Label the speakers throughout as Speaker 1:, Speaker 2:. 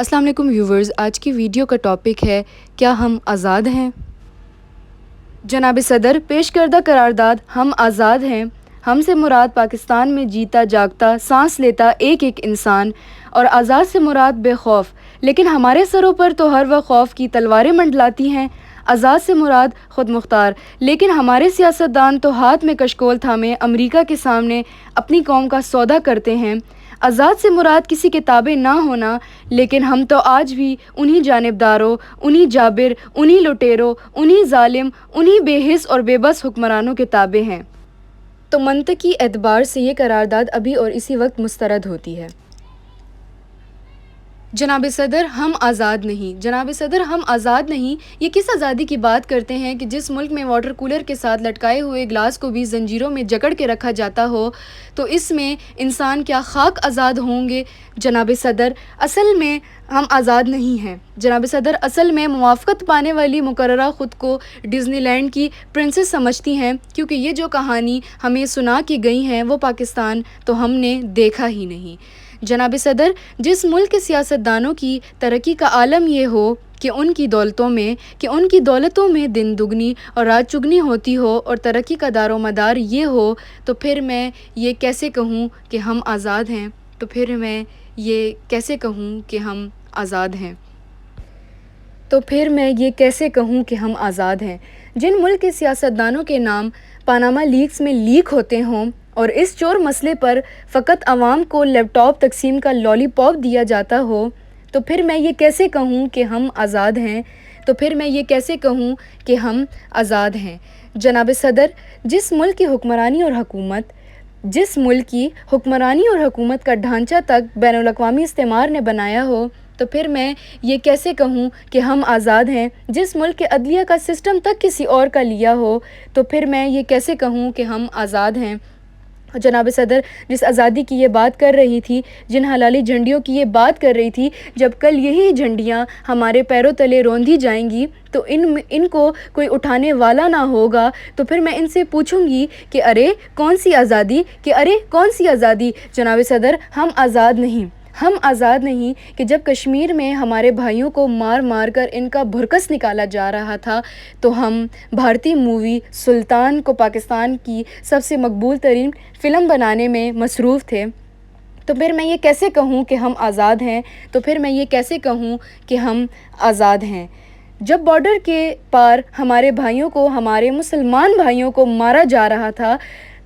Speaker 1: السلام علیکم ویورز، آج کی ویڈیو کا ٹاپک ہے کیا ہم آزاد ہیں؟ جناب صدر، پیش کردہ قرارداد ہم آزاد ہیں ہم سے مراد پاکستان میں جیتا جاگتا سانس لیتا ایک ایک انسان، اور آزاد سے مراد بے خوف، لیکن ہمارے سروں پر تو ہر وقت خوف کی تلواریں منڈلاتی ہیں۔ آزاد سے مراد خود مختار، لیکن ہمارے سیاستدان تو ہاتھ میں کشکول تھامے امریکہ کے سامنے اپنی قوم کا سودا کرتے ہیں۔ آزاد سے مراد کسی کے تابع نہ ہونا، لیکن ہم تو آج بھی انہی جانبداروں، انہی جابر، انہی لٹیروں، انہی ظالم، انہی بے حس اور بے بس حکمرانوں کے تابع ہیں۔ تو منطقی اعتبار سے یہ قرارداد ابھی اور اسی وقت مسترد ہوتی ہے۔ جناب صدر، ہم آزاد نہیں۔ جناب صدر، ہم آزاد نہیں، یہ کس آزادی کی بات کرتے ہیں کہ جس ملک میں واٹر کولر کے ساتھ لٹکائے ہوئے گلاس کو بھی زنجیروں میں جکڑ کے رکھا جاتا ہو، تو اس میں انسان کیا خاک آزاد ہوں گے؟ جناب صدر، اصل میں ہم آزاد نہیں ہیں۔ جناب صدر، اصل میں موافقت پانے والی مقررہ خود کو ڈزنی لینڈ کی پرنسس سمجھتی ہیں، کیونکہ یہ جو کہانی ہمیں سنا کی گئی ہیں وہ پاکستان تو ہم نے دیکھا ہی نہیں۔ جناب صدر، جس ملک کے سیاستدانوں کی ترقی کا عالم یہ ہو کہ ان کی دولتوں میں دن دگنی اور رات چگنی ہوتی ہو اور ترقی کا دار و مدار یہ ہو، تو پھر میں یہ کیسے کہوں کہ ہم آزاد ہیں؟ جن ملک کے سیاستدانوں کے نام پاناما لیکس میں لیک ہوتے ہوں اور اس چور مسئلے پر فقط عوام کو لیپ ٹاپ تقسیم کا لالی پاپ دیا جاتا ہو، تو پھر میں یہ کیسے کہوں کہ ہم آزاد ہیں؟ جناب صدر، جس ملک کی حکمرانی اور حکومت کا ڈھانچہ تک بین الاقوامی استعمار نے بنایا ہو، تو پھر میں یہ کیسے کہوں کہ ہم آزاد ہیں؟ جس ملک کے عدلیہ کا سسٹم تک کسی اور کا لیا ہو، تو پھر میں یہ کیسے کہوں کہ ہم آزاد ہیں؟ جناب صدر، جس آزادی کی یہ بات کر رہی تھی، جن حلالی جھنڈیوں کی یہ بات کر رہی تھی، جب کل یہی جھنڈیاں ہمارے پیروں تلے روندھی جائیں گی تو ان کو کوئی اٹھانے والا نہ ہوگا، تو پھر میں ان سے پوچھوں گی کہ ارے کون سی آزادی؟ جناب صدر، ہم آزاد نہیں کہ جب کشمیر میں ہمارے بھائیوں کو مار کر ان کا بھرکس نکالا جا رہا تھا تو ہم بھارتی مووی سلطان کو پاکستان کی سب سے مقبول ترین فلم بنانے میں مصروف تھے، تو پھر میں یہ کیسے کہوں کہ ہم آزاد ہیں؟ جب بارڈر کے پار ہمارے بھائیوں کو، ہمارے مسلمان بھائیوں کو مارا جا رہا تھا،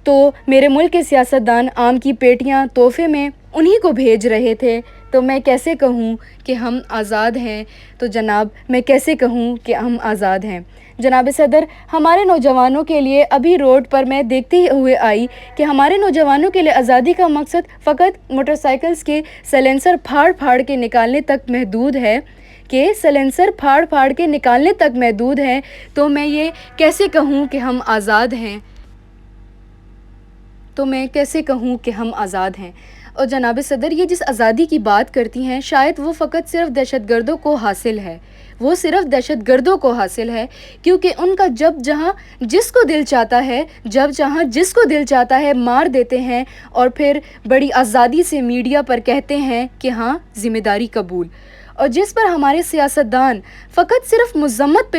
Speaker 1: تو میرے ملک کے سیاستدان آم کی پیٹیاں تحفے میں انہی کو بھیج رہے تھے، تو میں کیسے کہوں کہ ہم آزاد ہیں؟ تو جناب، میں کیسے کہوں کہ ہم آزاد ہیں؟ جناب صدر، ہمارے نوجوانوں کے لیے ابھی روڈ پر میں دیکھتے ہوئے آئی کہ ہمارے نوجوانوں کے لیے آزادی کا مقصد فقط موٹر سائیکلز کے سائلنسر پھاڑ کے نکالنے تک محدود ہے، تو میں یہ کیسے کہوں کہ ہم آزاد ہیں؟ اور جناب صدر، یہ جس آزادی کی بات کرتی ہیں، شاید وہ فقط صرف دہشت گردوں کو حاصل ہے، کیونکہ ان کا جب جہاں جس کو دل چاہتا ہے مار دیتے ہیں، اور پھر بڑی آزادی سے میڈیا پر کہتے ہیں کہ ہاں، ذمہ داری قبول، اور جس پر ہمارے سیاستدان فقط صرف مذمت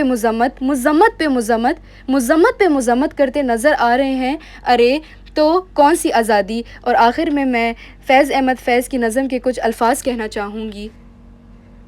Speaker 1: کرتے نظر آ رہے ہیں۔ ارے تو کون سی آزادی؟ اور آخر میں فیض احمد فیض کی نظم کے کچھ الفاظ کہنا چاہوں گی۔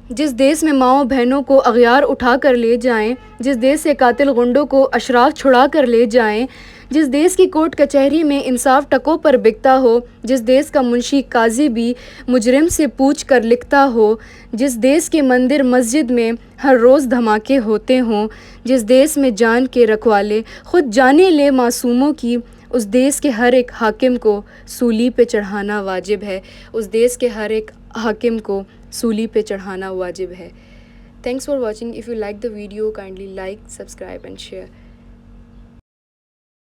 Speaker 1: جس دیس میں ماؤں بہنوں کو اغیار اٹھا کر لے جائیں، جس دیس سے قاتل غنڈوں کو اشراف چھڑا کر لے جائیں، جس دیس کی کورٹ کچہری میں انصاف ٹکوں پر بکتا ہو، جس دیس کا منشی قاضی بھی مجرم سے پوچھ کر لکھتا ہو، جس دیس کے مندر مسجد میں ہر روز دھماکے ہوتے ہوں، جس دیس میں جان کے رکھوالے خود جانیں لے معصوموں کی، اس دیس کے ہر ایک حاکم کو سولی پہ چڑھانا واجب ہے۔ Thanks for watching. If you like the video, kindly like, subscribe and share.